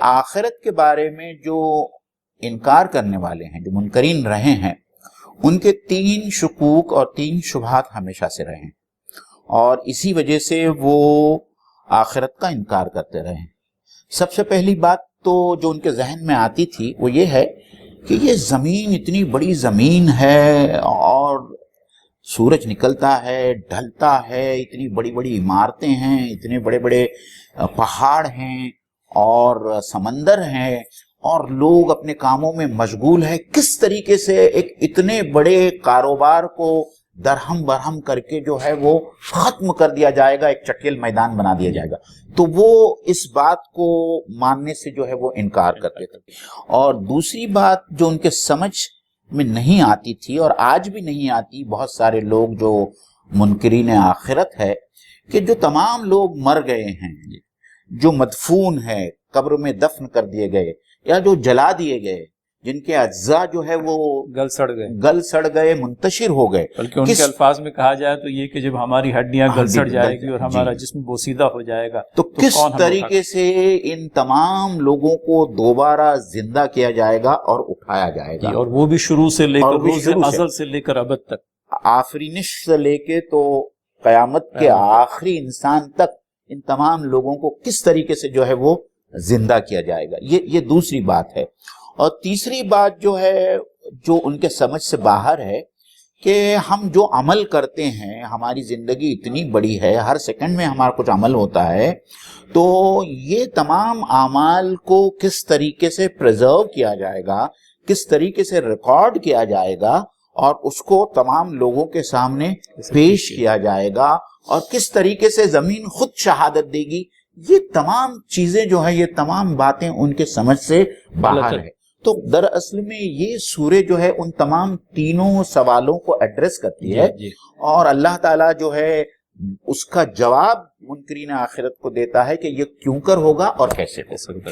آخرت کے بارے میں جو انکار کرنے والے ہیں، جو منکرین رہے ہیں، ان کے 3 شکوک اور 3 شبہات ہمیشہ سے رہے ہیں، اور اسی وجہ سے وہ آخرت کا انکار کرتے رہے ہیں۔ سب سے پہلی بات تو جو ان کے ذہن میں آتی تھی وہ یہ ہے کہ یہ زمین اتنی بڑی زمین ہے اور سورج نکلتا ہے، ڈھلتا ہے، اتنی بڑی بڑی عمارتیں ہیں، اتنے بڑے بڑے پہاڑ ہیں اور سمندر ہیں، اور لوگ اپنے کاموں میں مشغول ہیں، کس طریقے سے ایک اتنے بڑے کاروبار کو درہم برہم کر کے جو ہے وہ ختم کر دیا جائے گا، ایک چٹیل میدان بنا دیا جائے گا۔ تو وہ اس بات کو ماننے سے جو ہے وہ انکار کرتے تھے۔ اور دوسری بات جو ان کے سمجھ میں نہیں آتی تھی اور آج بھی نہیں آتی بہت سارے لوگ جو منکرین آخرت ہے، کہ جو تمام لوگ مر گئے ہیں، جو مدفون ہے، قبر میں دفن کر دیے گئے یا جو جلا دیے گئے، جن کے اجزاء جو ہے وہ گل سڑ گئے، منتشر ہو گئے، بلکہ ان کے الفاظ میں کہا جائے تو یہ کہ جب ہماری ہڈیاں گل سڑ جائے گی اور ہمارا جسم بوسیدہ ہو جائے گا تو کس طریقے سے ان تمام لوگوں کو دوبارہ زندہ کیا جائے گا اور اٹھایا جائے گا، اور وہ بھی شروع سے لے کر روز ازل سے لے کر ابد تک، آفرینش سے لے کے تو قیامت کے آخری انسان تک ان تمام لوگوں کو کس طریقے سے جو ہے وہ زندہ کیا جائے گا، یہ دوسری بات ہے۔ اور تیسری بات جو ہے جو ان کے سمجھ سے باہر ہے کہ ہم جو عمل کرتے ہیں، ہماری زندگی اتنی بڑی ہے، ہر سیکنڈ میں ہمارا کچھ عمل ہوتا ہے، تو یہ تمام اعمال کو کس طریقے سے پریزرو کیا جائے گا، کس طریقے سے ریکارڈ کیا جائے گا اور اس کو تمام لوگوں کے سامنے پیش کیا جائے گا، اور کس طریقے سے زمین خود شہادت دے گی، یہ تمام چیزیں جو ہیں، یہ تمام باتیں ان کے سمجھ سے باہر ہے۔ تو دراصل میں یہ سورہ جو ہے ان تمام تینوں سوالوں کو ایڈریس کرتی ہے، اور اللہ تعالیٰ جو ہے اس کا جواب منکرین آخرت کو دیتا ہے کہ یہ کیوں کر ہوگا اور کیسے ہوگا۔